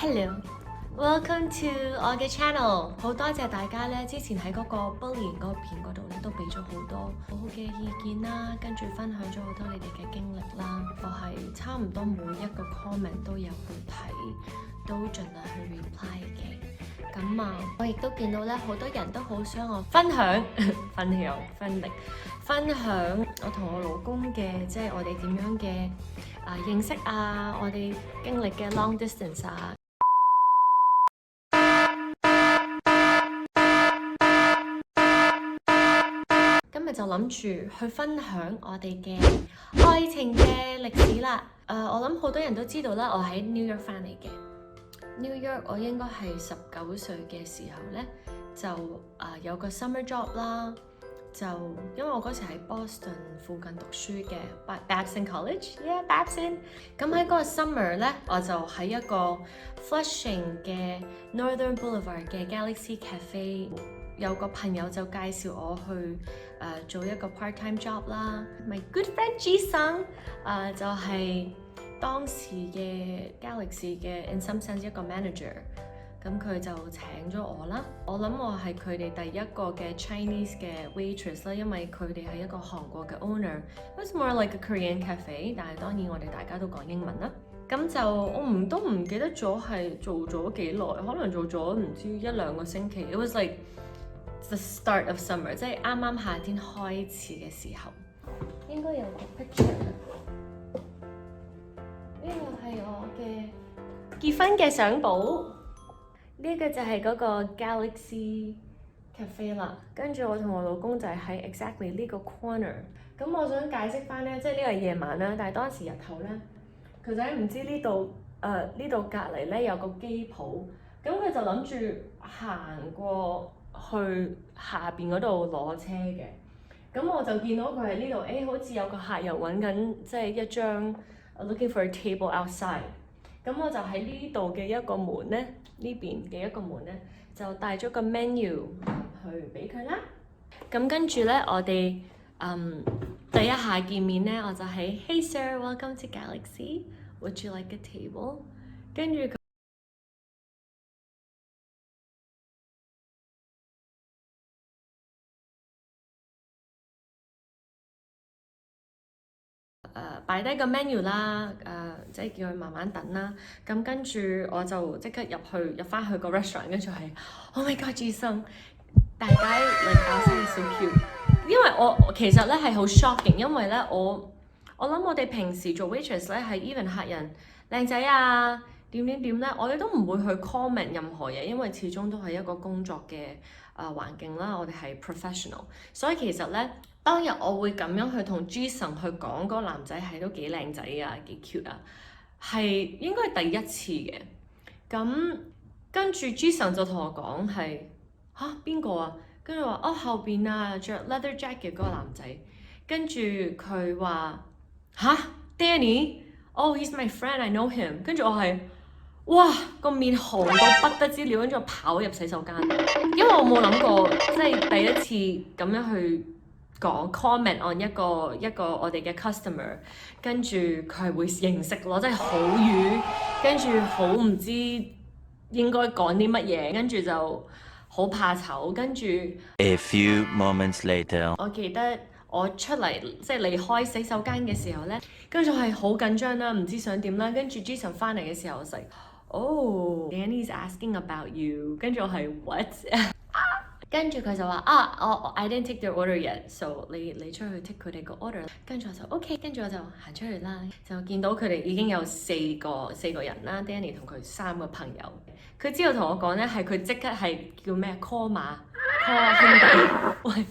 Hello，welcome to 我嘅 channel。好多謝大家咧，之前喺嗰個 bullying 嗰個片嗰度咧，都俾咗好多好好嘅意見啦，跟住分享咗好多你哋嘅經歷啦。我係差唔多每一個 comment 都有去睇，都盡量去 reply 嘅。咁啊，我亦都見到咧，好多人都好想我分享我同我老公嘅，即係我哋點樣嘅認識啊，我哋經歷嘅 long distance 啊。今日就諗住去分享我哋嘅愛情嘅歷史啦。我諗好多人都知道啦，我喺 New York 翻嚟嘅。New York 我應該係19歲嘅時候咧，就有個 summer job 啦。就因為我嗰時喺 Boston 附近讀書嘅 Babson College，Babson。咁喺嗰個 summer 咧，我就喺一個 Flushing 嘅 Northern Boulevard 嘅 Galaxy Cafe， 有個朋友就介紹我去做一個 part-time job 啦。My good friend Jisung 就係當時嘅 Galaxy 嘅 in some sense 一個 manager。咁佢就請咗我啦。我諗我係佢哋第一個嘅 Chinese 嘅 waitress 啦，因為佢哋係一個韓國嘅 owner。It was more like a Korean cafe， 但係當然我哋大家都講英文啦。咁就我都唔記得咗係做咗幾耐，可能做咗唔知1-2個星期。It was like the start of summer， 即係啱啱夏天開始嘅時候。應該有個 picture。呢個係我嘅結婚嘅相簿。呢個就係嗰個 Galaxy Cafe 啦，跟住我同我老公就係喺 exactly 呢個 corner。咁我想解釋翻咧，即係呢個係夜晚啦，但係當時日頭咧，佢就唔知呢度隔離咧有個機鋪，咁佢就諗住行過去下邊嗰度攞車嘅。咁我就見到佢喺呢度，好似有個客人揾緊即係一張 looking for a table outside。咁我就喺呢度嘅一個門咧，呢邊嘅一個門咧，就帶咗個 menu 去俾佢啦。咁跟住咧，我哋第一下見面咧，我就係 Hey sir, welcome to Galaxy. Would you like a table? 跟住佢擺低個 menu 啦，即係叫佢慢慢等啦。咁跟住我就即刻入翻去個 restaurant， 跟住係 Oh my God， Jisung， 大家outside is so cute。因為我其實咧係好 shocking， 因為咧我諗我哋平時做 waitress 咧係 even 客人靚仔啊點咧，我哋都唔會去 comment 任何嘢，因為始終都係一個工作嘅環境啦，我哋係 professional， 所以其實咧。當日我會咁樣去同 Jisung 去講嗰個男仔係都幾靚仔啊，幾 cute 啊，係應該係第一次嘅。咁跟住 Jisung 就同我講係邊個啊？跟住話後邊啊着 leather jacket 嗰個男仔。跟住佢話Danny，he's my friend，I know him。跟住我係哇個面紅到不得之了，跟住我跑入洗手間，因為我冇諗過即係第一次咁樣去。講 comment on 一個我哋嘅 customer， 跟住佢係會認識咯，真係好瘀，跟住好唔知應該講啲乜嘢，跟住就好怕醜，跟住 A few moments later， 我記得我出嚟即係離開洗手間嘅時候咧，跟住係好緊張啦，唔知想點啦，跟住 Jisung 翻嚟嘅時候就Danny's asking about you， 跟住我係 what？跟住佢就話I didn't take their order yet，so 你出去 take 佢哋個 order。跟住我就 OK， 跟住我就行出去啦，就見到佢哋已經有四個人啦 ，Danny 同佢3個朋友。佢之後同我講咧，係佢即刻係叫咩 call 兄弟，喂，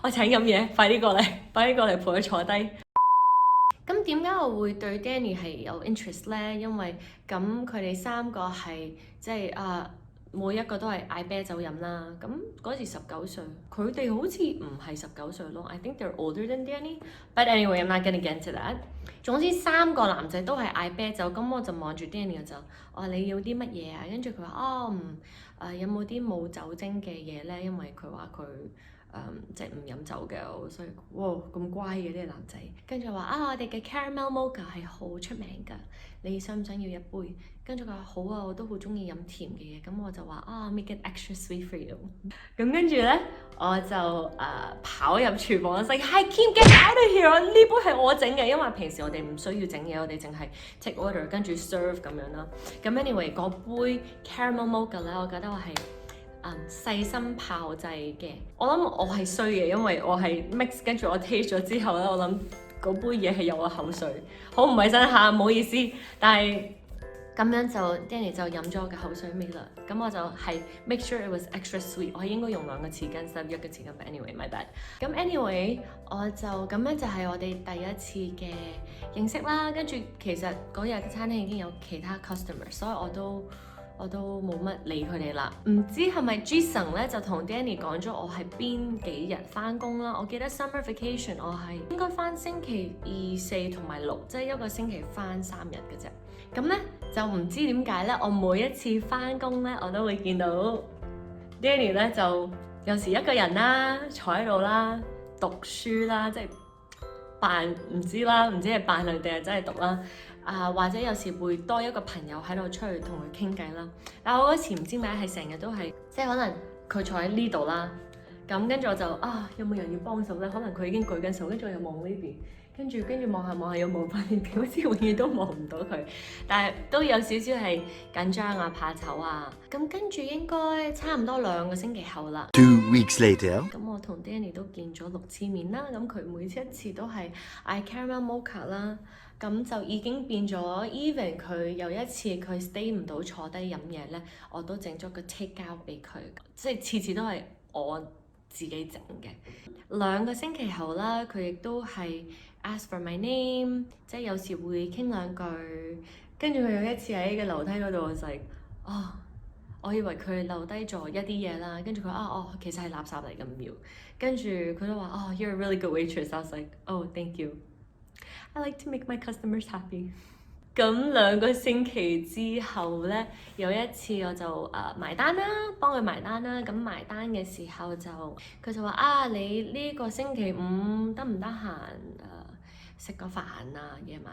我請飲嘢，快啲過嚟陪佢坐低。咁點解我會對 Danny 係有 interest 咧？因為咁佢哋3個係即係每一個都係嗌啤酒飲啦，咁嗰時19歲，佢哋好似唔係19歲咯。I think they're older than Danny，but anyway I'm not gonna get into that。總之3個男仔都係嗌啤酒，咁我就望住 Danny 就你要啲乜嘢啊？跟住佢話有冇啲冇酒精嘅嘢咧？因為佢話佢即係唔飲酒嘅，所以哇咁乖嘅呢個男仔。跟住話我哋嘅 caramel mocha 係好出名㗎，你想唔想要一杯？跟住佢話好啊，我都好中意飲甜嘅嘢，咁我就話make it extra sweet for you。咁跟住咧，我就跑入廚房，say Hi Kim get out of here！ 呢杯係我整嘅，因為平時我哋唔需要整嘢，我哋淨係 take order 跟住 serve 咁樣啦。咁 anyway 嗰杯 caramel mocha 咧，我覺得我係細心炮製嘅。我諗我係衰嘅，因為我係 mix 跟住我 taste 咗之後咧，我諗嗰杯嘢係有我口水，好唔衞生下，唔好意思，但係。咁樣就 Danny 就飲咗我嘅口水味啦，咁我就係 make sure it was extra sweet， 我係應該用2個匙羹，1個匙羹 ，but anyway my bad。咁 anyway 我就咁樣就係我哋第一次嘅認識啦，跟住其實嗰日嘅餐廳已經有其他 customer， 所以我都冇乜理佢哋啦。唔知係咪 Jason 咧就同 Danny 講咗我係邊幾日翻工啦？我記得 summer vacation 我係應該翻星期2、4同埋6，即係一個星期翻3日嘅啫。咁咧就唔知點解咧，我每一次翻工咧，我都會見到 Danny 咧就有時一個人啦，坐喺度啦，讀書啦，即係扮唔知啦，唔知係扮佢定係真係讀啦。或者有時會多一個朋友喺度出去同佢傾偈啦。但係我嗰次唔知點解係成日都係，即係可能佢坐喺呢度啦，咁跟住我就有冇人要幫手咧？可能佢已經舉緊手，跟住我又望呢邊。跟住望下又望翻呢邊，好似永遠都望唔到佢，但係都有少少係緊張啊、怕醜啊。咁跟住應該差唔多2個星期後啦。2 weeks later， 咁我同 Danny 都見咗6次面啦。咁佢每一次都係嗌 caramel mocha 啦。咁就已經變咗 even 佢有一次佢 stay 唔到坐低飲嘢咧，我都整咗個 take out 俾佢，即係次次都係我自己整嘅。2個星期後啦，佢亦都係 ask for my name， 即係有時會傾2句。跟住佢有一次喺個樓梯嗰度，我就係我以為佢留低咗一啲嘢啦。跟住佢其實係垃圾嚟咁妙。跟住佢都話you're a really good waitress。I was like thank you。I like to make my customers happy。咁2個星期之後咧，有一次我就埋單啦，幫佢埋單啦。咁埋單嘅時候就佢就話你呢個星期5得唔得閒食個飯啊夜晚？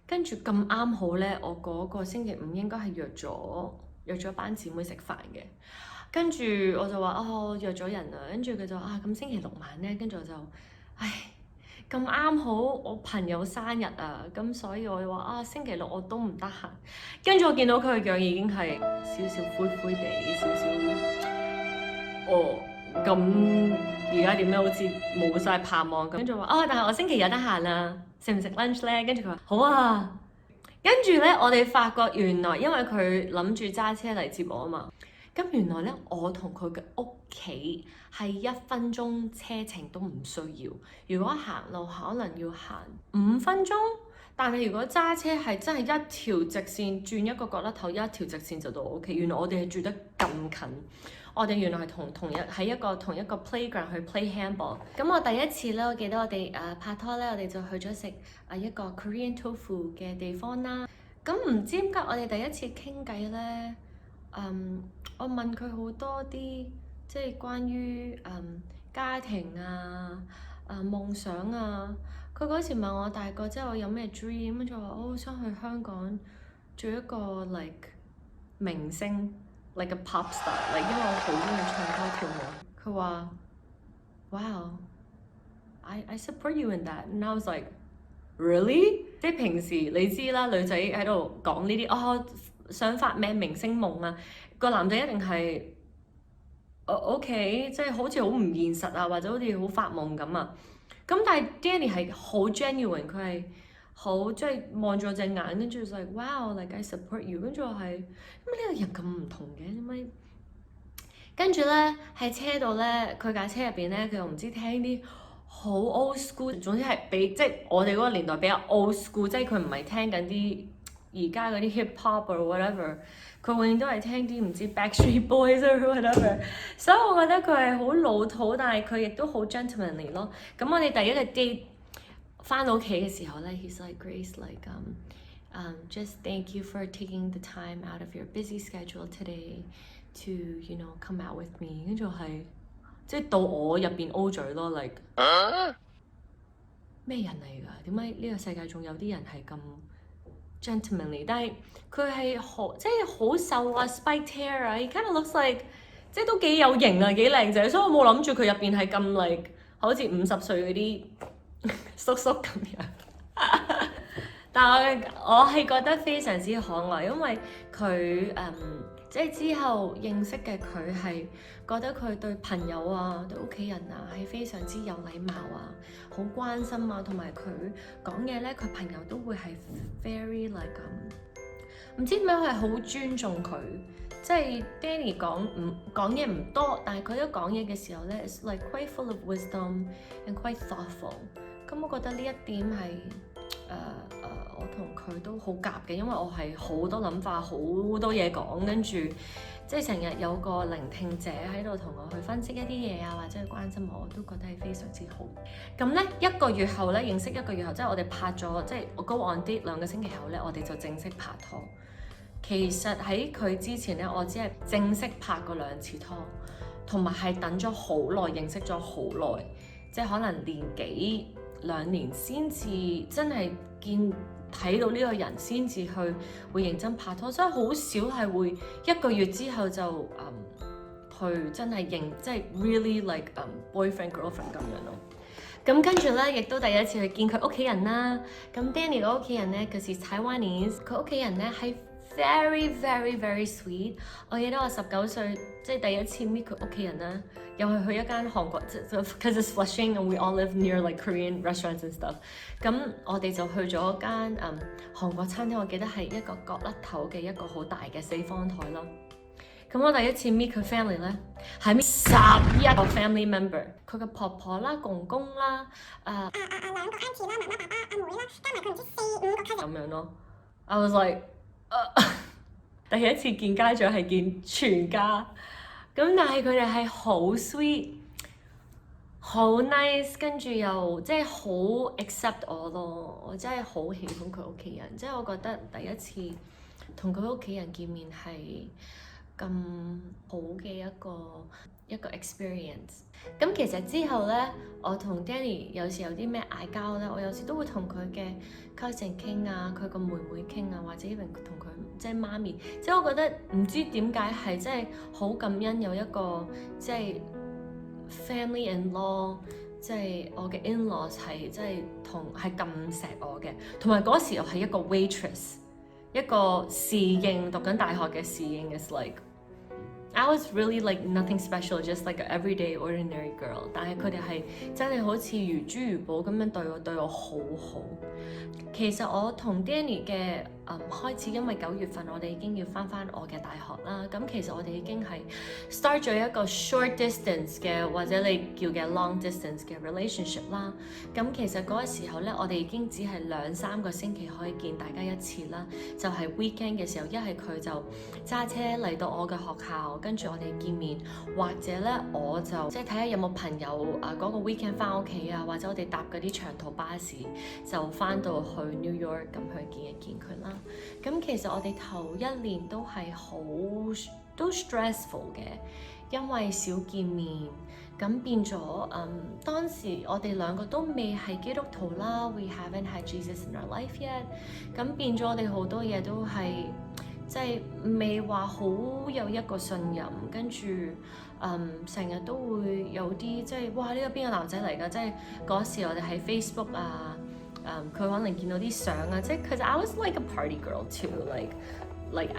跟住咁啱好咧，我嗰個星期5應該係約咗班姊妹食飯嘅。跟住我就話約咗人啊。跟住佢就咁星期6晚咧，跟住我就咁啱好我朋友生日啊，咁所以我話星期6我都唔得閒。跟住我見到佢嘅樣已經係少少灰灰地，少少咁而家點咧？好似冇晒盼望咁。跟住話但係我星期日得閒啊，食唔食 lunch 咧？跟住佢話好啊。跟住咧，我哋發覺原來因為佢諗住揸車嚟接我啊嘛。咁原來咧，我同佢嘅屋企係1分鐘車程都唔需要。如果行路可能要行5分鐘，但係如果揸車係真係一條直線轉一個角落頭，一條直線就到屋企。原來我哋係住得咁近，我哋原來係同一個 playground 去 play handball。咁我第一次咧，我記得我哋拍拖咧，我哋就去咗食一個 Korean tofu 嘅地方啦。咁唔知點解我哋第一次傾偈咧？我問佢好多啲即係關於家庭啊、夢想啊。佢嗰時問我大個之後有咩 dream， 跟住我話我想去香港做一個 like 明星 like a pop star， 因為我好中意唱歌跳舞。佢話 Wow I support you in that and I was like really？ 即係平時你知啦，女仔喺度講呢啲想發咩明星夢啊，個男仔一定係OK， 即係好似好唔現實啊，或者好似好發夢咁啊。咁但係 Danny 係好 genuine， 佢係好即係望住我隻眼，跟住就係 wow like I support you。跟住我係呢個人咁唔同嘅點解？跟住咧喺車度咧，佢架車入邊咧，佢又唔知聽啲好 old school， 總之係比即係我哋嗰個年代比較 old school， 即係佢唔係聽緊啲而家嗰啲 hip hop or whatever， 佢永遠都係聽啲唔知 Backstreet Boys or whatever， 所以我覺得佢係好老土，但係佢亦都好 gentlemanly 咯。咁我哋第一個 date 翻到屋企嘅時候咧 ，he's like Grace like just thank you for taking the time out of your busy schedule today to you know come out with me， 跟住係即係到我入邊 O 嘴咯 ，like 咩人嚟㗎？點解呢個世界仲有啲人係咁 gentlemanly？ 但係佢係即係好瘦啊 ，spiked hair 啊，he kind of looks like 即係都幾有型啊，幾靚仔，所以我冇諗住佢入邊係咁 like 好似50歲嗰啲叔叔咁樣。但係我係覺得非常之可愛，因為佢即係之後認識嘅佢係覺得佢對朋友啊、對屋企人啊係非常之有禮貌啊、好關心啊，同埋佢講嘢咧，佢朋友都會係 very like 唔知點解係好尊重佢。即係 Danny 講嘢唔多，但係佢一講嘢嘅時候咧 ，it's like quite full of wisdom and quite thoughtful。咁我覺得呢一點係我同佢都好夾嘅，因為我係好多諗法、好多嘢講，跟住即係成日有個聆聽者喺度同我去分析一啲嘢啊，或者去關心我，我都覺得係非常之好。咁咧1個月後咧，認識1個月後，即係我哋拍咗，即係我 go on date 2個星期後咧，我哋就正式拍拖。其實喺佢之前咧，我只係正式拍過2次拖，同埋係等咗好耐，認識咗好耐，即係可能年幾2年先至真係睇到呢個人先至去會認真拍拖，所以好少係會1個月之後就去真係即係 really like boyfriend girlfriend 咁樣咯。咁跟住咧，亦都第一次去見佢屋企人啦。咁 Danny 個屋企人咧，佢係 Taiwanese， 佢屋企人咧係very very very sweet。我記得我19歲即係第一次 meet 佢屋企人啦，又係去一間韓國，because it's Flushing and we all live near like Korean restaurants and stuff。咁我哋就去咗一間韓國餐廳，我記得係一個角落頭嘅一個好大嘅4方台啦。咁我第一次 meet 佢 family 咧，係 meet 11個 family member， 佢嘅婆婆啦、公公啦、2個 auntie 啦、媽媽、爸爸、阿妹啦，加埋佢唔知4、5個 cousin 咁樣咯。I was like，第一次見家長係見全家，咁但係佢哋係好 sweet， 好 nice， 跟住又即係好 accept 我咯。我真係好喜歡佢屋企人，即係我覺得第一次同佢屋企人見面係咁好嘅一個 experience。咁其實之後咧，我同 Danny 有時有啲咩嗌交咧，我有時都會同佢嘅 cousin 傾啊，佢個妹妹傾啊，或者even同佢即係媽咪。即係我覺得唔知點解係即係好感恩有一個即係 family in law， 即係我嘅 in-laws 係即係係咁錫我嘅，同埋嗰時我係一個 waitress， 一個侍應，讀緊大學嘅侍應 is like。I was really like nothing special, just like an everyday ordinary girl。但係佢哋係真係好似如珠如寶咁樣對我好好。其實我同 Danny 嘅開始，因為9月份我哋已經要返我嘅大學啦。咁其實我哋已經係 start 咗一個 short distance 嘅，或者你叫嘅 long distance 嘅 relationship 啦。咁其實嗰個時候咧，我哋已經只係2-3個星期可以見大家一次啦。就係 weekend 嘅時候，一係佢就揸車嚟到我嘅學校，跟住我哋見面，或者咧我就即係睇下有冇朋友嗰個 weekend 返屋企啊，或者我哋搭嗰啲長途巴士就返到去 New York 咁去見一見佢啦。咁其實我哋頭1年都係都 stressful 嘅，因為少見面，咁變咗當時我哋2個都未係基督徒啦 ，we haven't had Jesus in our life yet， 咁變咗我哋好多嘢都係即係未話好有一個信任，跟住成日都會有啲即係哇呢個邊個男仔嚟㗎？即係嗰時我哋喺 Facebook 啊。佢可能見到啲相啊，即係 cause I was like a party girl too, like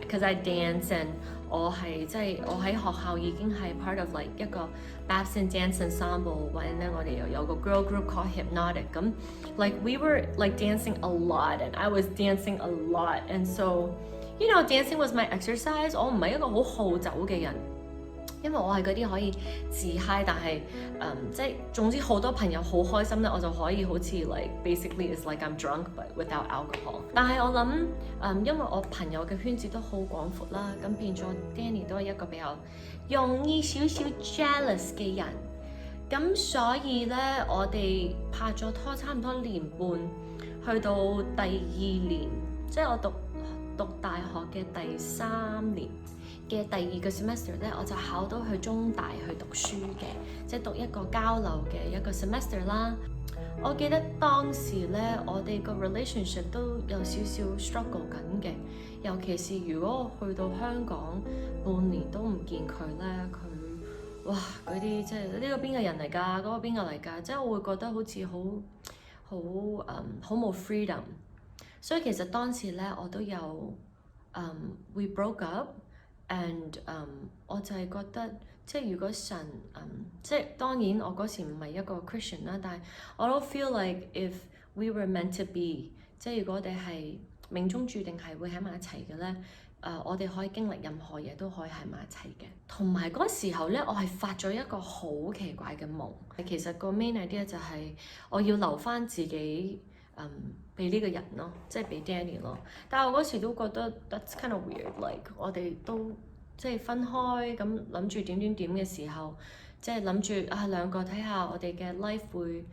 cause I dance and 我係即係我喺學校已經係 part of like 一個 Babson dance ensemble， 或者咧我哋又有個 girl group called Hypnotic， 咁 like we were like dancing a lot and I was dancing a lot and so you know dancing was my exercise。 我唔係一個好好酒嘅人。因為我係嗰啲可以自嗨，但係即係總之好多朋友好開心咧，我就可以好似 like basically it's like I'm drunk but without alcohol。但係我諗因為我朋友嘅圈子都好廣闊啦，咁變咗 Danny 都係一個比較容易少少 jealous 嘅人，咁所以咧我哋拍咗拖差唔多1年半，去到第2年，即係我讀大學嘅第3年。嘅第2個 semester 咧，我就考到去中大去讀書嘅，即係讀一個交流嘅一個 semester 啦。我記得當時咧，我哋個 relationship 都有少少 struggle 緊嘅，尤其是如果我去到香港半年都唔見佢咧，佢哇嗰啲即係呢個邊個人嚟㗎，嗰個邊個嚟㗎，即係我會覺得好似好冇 freedom。所以其實當時咧我都有we broke up and 我就係覺得。即係如果神即係當然我嗰時唔係一個 Christian 啦，但係我都 feel like if we were meant to be， 即係如果我哋係命中注定係會喺埋一齊嘅咧，我哋可以經歷任何嘢都可以喺埋一齊嘅。同埋嗰時候咧，我係發咗一個好奇怪嘅夢。其實個 main idea 就係我要留翻自己俾呢個人咯，即係俾 Danny 咯。但係我嗰時都覺得 that's kind of weird，like 我哋都。即係分開咁諗住點嘅時候，即係諗住兩個睇下我哋嘅 life 會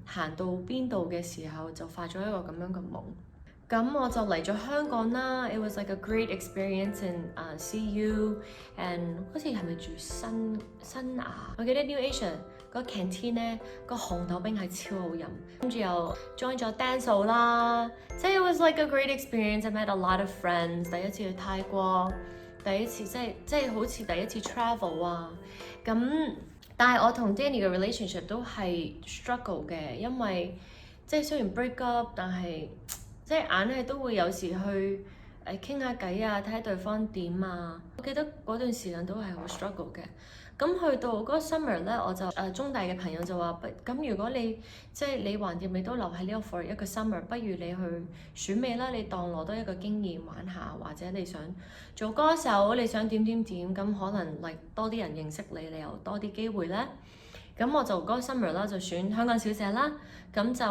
行到邊度嘅時候，就發咗一個咁樣嘅夢。咁我就嚟咗香港啦。It was like a great experience in CU and 好似係咪住新亞？我記得 New Asia 個 canteen 咧，個紅豆冰係超好飲，跟住又 join 咗 dance 啦。即係 it was like a great experience. I met a lot of friends。第一次去泰國。第一次即係好似第一次 travel 啊，咁但係我同 Danny 嘅 relationship 都係 struggle 嘅，因為即係雖然 break up， 但係即係硬係都會有時去傾下偈啊，睇下對方點啊。我記得嗰段時間都係好 struggle 嘅。咁去到嗰個 summer 咧，我就中大嘅朋友就話：咁如果你即係你橫掂你都留喺呢個 for 一個 summer， 不如你去選美啦，你當攞多一個經驗玩下，或者你想做歌手，你想點，咁可能多啲人認識你，你又多啲機會咧。咁我就嗰個 summer 啦，就選香港小姐啦，咁就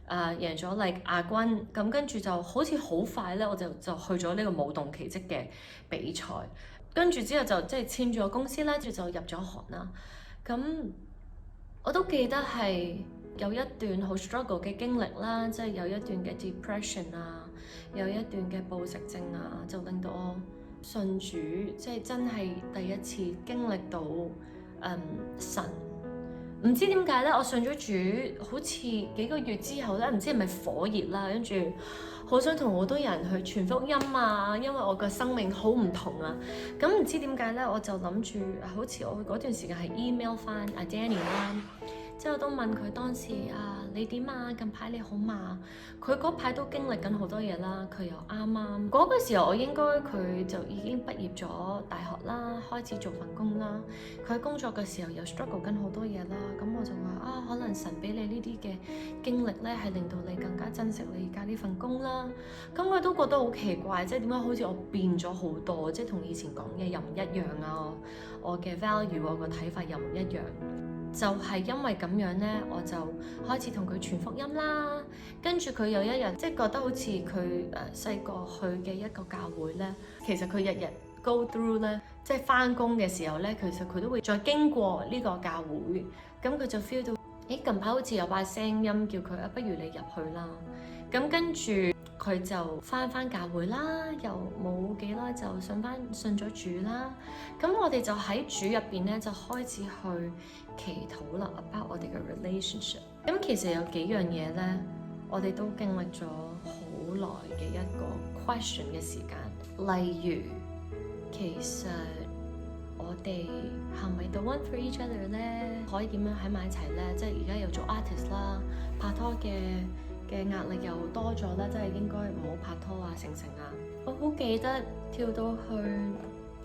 贏咗亞軍，咁跟住就好似好快咧，我就去咗呢個舞動奇蹟嘅比賽。跟住之後就即係簽咗公司啦，跟住就入咗行啦。咁我都記得係有一段好 struggle 嘅經歷啦，即係有一段嘅 depression 啊，有一段嘅暴食症啊，就令到我信主，即係真係第一次經歷到神。唔知點解咧，我信咗主好似幾個月之後咧，唔知係咪火熱啦，跟住好想同好多人去傳福音啊，因為我個生命好唔同啊。咁唔知點解咧，我就諗住好似我嗰段時間係 email 翻阿 Danny 啦，之後都問佢當時你點啊？近排你好嘛？佢嗰排都經歷緊好多嘢啦，佢又啱嗰個時候，我應該佢就已經畢業咗大學啦，開始做份工啦。佢工作嘅時候又 struggle 緊好多嘢啦，咁我就話可能神俾你呢啲嘅經歷咧，係令到你更加珍惜你而家呢份工啦。咁佢都覺得好奇怪，即係點解好似我變咗好多，即係同以前講嘅又唔一樣啊，我嘅 value 我個睇法又唔一樣。就係因為咁樣咧，我就開始同佢傳福音啦。跟住佢有一日，即係覺得好似佢細個去嘅一個教會咧，其實佢日日 go through 咧，即係返工嘅時候咧，其實佢都會再經過呢個教會。咁佢就 feel 到，近排好似有把聲音叫佢不如你入去啦。咁跟住佢就返教會啦，又冇幾耐就信咗主啦。咁我哋就喺主入邊咧，就開始去祈禱啦 about 我哋嘅 relationship。咁其實有幾樣嘢咧，我哋都經歷咗好耐嘅一個 question 嘅時間。例如，其實我哋係咪 the one for each other 咧？可以點樣喺埋一齊咧？即係而家又做 artist 啦，拍拖嘅壓力又多咗啦，即係應該唔好拍拖啊，成啊！我好記得跳到去，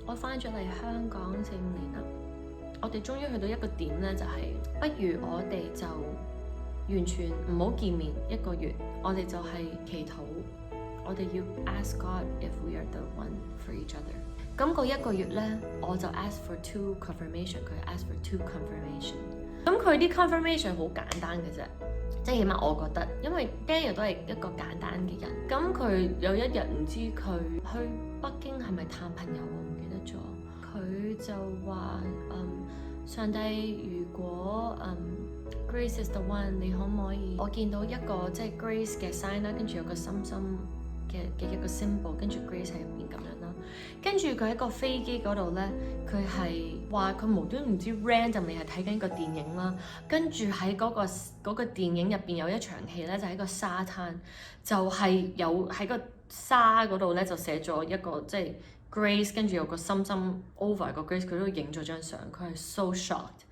我翻咗嚟香港4-5年啦。我哋終於去到一個點咧，就係不如我哋就完全唔好見面1個月，我哋就係祈禱，我哋要 ask God if we are the one for each other。咁嗰1個月咧，我就 ask for 2 confirmation， 佢 ask for 2 confirmation。咁佢啲 confirmation 好簡單嘅啫。即係起碼我覺得，因為 Daniel 都係一個簡單嘅人。咁佢有一日唔知佢去北京係咪探朋友，我唔記得咗。佢就話上帝，如果Grace is the one， 你可唔可以？我見到一個即係 Grace 嘅 sign 啦，跟住有個心心嘅一個 symbol， 跟住 Grace 喺入邊咁樣啦。跟住佢喺個飛機嗰度咧，佢係話佢無端唔知 randomly 係睇緊個電影啦，跟住喺嗰個電影入邊有一場戲咧，就喺個沙灘，就係有喺個沙嗰度咧就寫咗一個即係 Grace， 跟住有個心心 over 個 Grace， 佢都影咗張相，佢係 so shocked。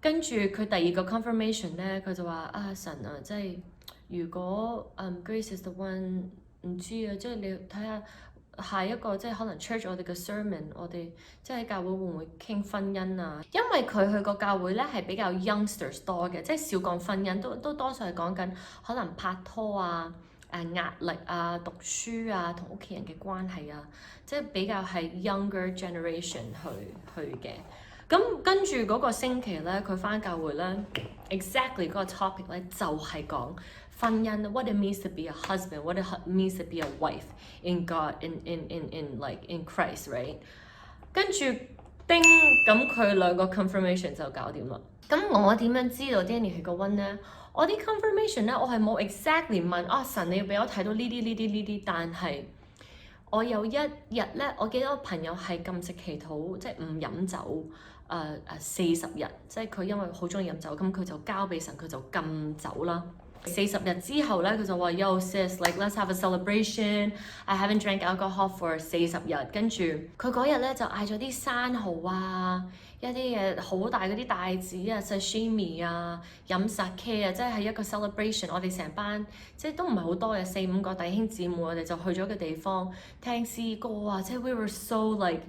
跟住佢第二個 confirmation 咧，佢就話啊神啊，即係如果Grace is the one， 唔知啊，即係你睇下。下一個即係可能 church 我哋嘅 sermon， 我哋即係喺教會會唔會傾婚姻啊？因為佢去個教會咧係比較 youngsters 多嘅，即係少講婚姻，都多數係講緊可能拍拖啊、壓力啊、讀書啊、同屋企人嘅關係啊，即係比較係 younger generation 去嘅。咁跟住嗰個星期咧，佢返教會咧 ，exactly 嗰個 topic 咧就係講婚姻 ，what it means to be a husband，what it means to be a wife in God，in Christ，right？ 跟住叮，咁佢兩個 confirmation 就搞掂啦。咁我點樣知道 Danny 係個 one 咧？我啲 confirmation 咧，我係冇 exactly 問啊神你要俾我睇到呢啲，但係我有一日咧，我記得我朋友係禁食祈禱，即係唔飲酒。40日，即係佢因為好中意飲酒，咁佢就交俾神，佢就禁酒啦。40日之後咧，佢就話 Yo sis，like let's have a celebration. I haven't drank alcohol for 40日。跟住佢嗰日咧就嗌咗啲生蠔啊，一啲嘢好大嗰啲帶子啊 ，sashimi 啊，飲 sake 啊，即係一個 celebration。我哋成班即係都唔係好多嘅4-5個弟兄姊妹，我哋就去咗個地方聽詩歌啊，即係 we were so like。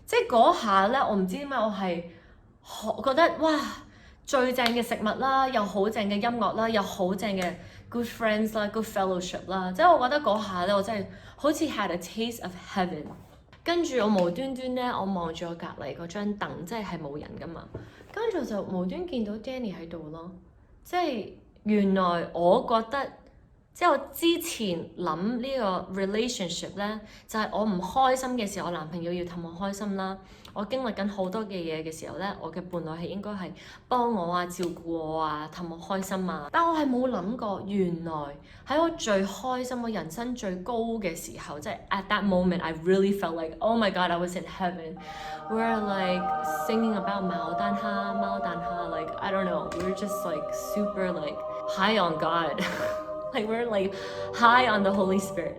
即係嗰下咧，我唔知點解我係覺得哇最正嘅食物啦，又好正嘅音樂啦，又好正嘅 good friends 啦 ，good fellowship 啦。即係我覺得嗰下咧，我真係好似 had a taste of heaven。跟住我無端端咧，我望住我隔離嗰張凳，即係冇人噶嘛。跟住就無端見到 Danny 喺度咯。即係原來我覺得。即係我之前諗呢個 relationship 咧，就係我唔開心嘅時候，我男朋友要氹我開心啦。我經歷緊好多嘅嘢嘅時候咧，我嘅伴侶係應該係幫我啊、照顧我啊、氹我開心啊。但我係冇諗過，原來喺我最開心、我人生最高嘅時候，即係 at that moment I really felt like oh my god I was in heaven. We're like singing about 牡丹蝦 like I don't know, we're just like super like high on God. Like we're like high on the Holy Spirit。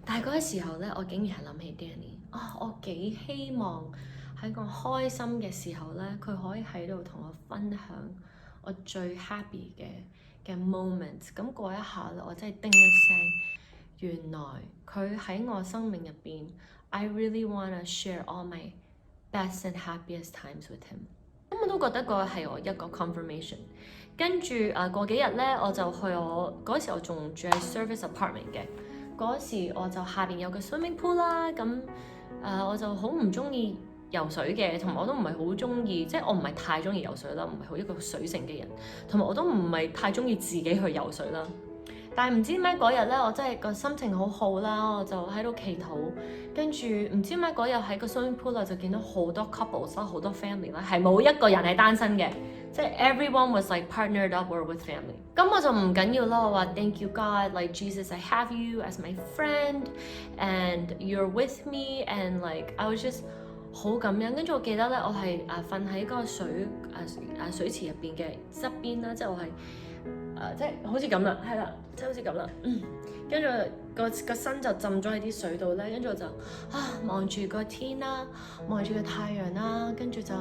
但係嗰個時候咧，我竟然係諗起 Danny。我幾希望喺我開心嘅時候咧，佢可以喺度同我分享我最 happy 嘅 moment。咁嗰一下咧，我真係叮一聲，原來佢喺我生命入邊 I really wanna share all my best and happiest times with him。咁我都覺得個係我一個 confirmation。跟住過幾日咧，我就去嗰時我仲住喺 service apartment 嘅，嗰時我就下邊有個 swimming pool 啦，咁我就好唔中意游水嘅，同埋我都唔係好中意，即係我唔係太中意游水啦，唔係好一個水性嘅人，同埋我都唔係太中意自己去游水啦。但係唔知點解嗰日咧，我真係個心情好好啦，我就喺度祈禱，跟住唔知點解嗰日喺個 swimming pool 就見到好多 couples 啦，好多 family 啦，係冇一個人係單身嘅，即係 everyone was like partnered up or with family。咁我就唔緊要啦，我話 Thank you God, like Jesus, I have you as my friend and you're with me and like I was just 好感恩。跟住我記得咧，我係瞓喺嗰個水池入邊嘅側邊啦，即係我係。即係好似咁啦，係啦，即係好似咁啦，跟住個身就浸咗喺啲水度咧，跟住我就望住個天啦，望住個太陽啦，跟住就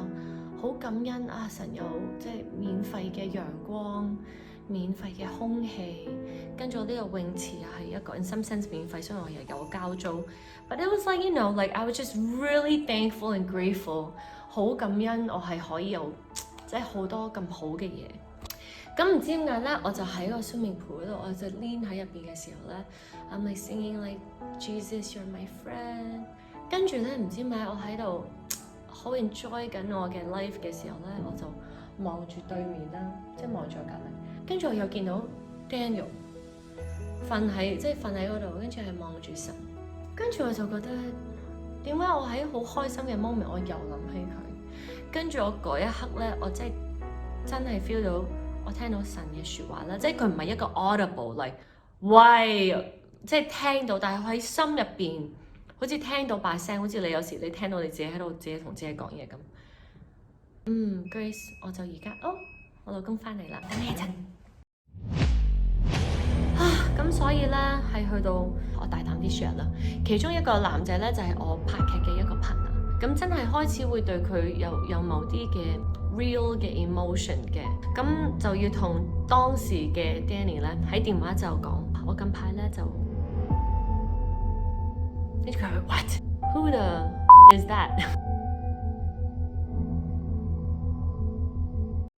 好感恩啊！神有即係免費嘅陽光、免費嘅空氣，跟住我呢個泳池又係一個 in some sense 免費，所以我又有交租。But it was like you know like I was just really thankful and grateful， 好感恩我係可以有即係好多咁好嘅嘢。咁唔知點解咧，我就喺個 swimming pool 嗰度，我就 lean 喺入邊嘅時候咧 ，I'm like singing like Jesus, you're my friend。跟住咧，唔知點解我喺度好 enjoy 緊我嘅 life 嘅時候咧，我就望住對面啦，即係望住我隔離。跟住我又見到 Daniel 瞓喺嗰度，跟住係望住神。跟住我就覺得點解我喺好開心嘅 moment， 我又諗起佢。跟住我嗰一刻咧，我真係 feel 到。我聽到神嘅説話啦，即係佢唔係一個 audible like 喂，即係聽到，但係喺心入邊好似聽到把聲，好似你有時你聽到你自己喺度自己同自己講嘢咁。Grace， 我就而家我老公翻嚟啦，等你一陣。咁所以咧係去到我大膽啲 share 啦，其中一個男仔咧就係我拍劇嘅一個 partner， 咁真係開始會對佢有某啲嘅 real 嘅 emotion 嘅，咁就要同當時嘅 Danny 咧喺電話就講，我近排咧就，跟住佢 What？Who the is that？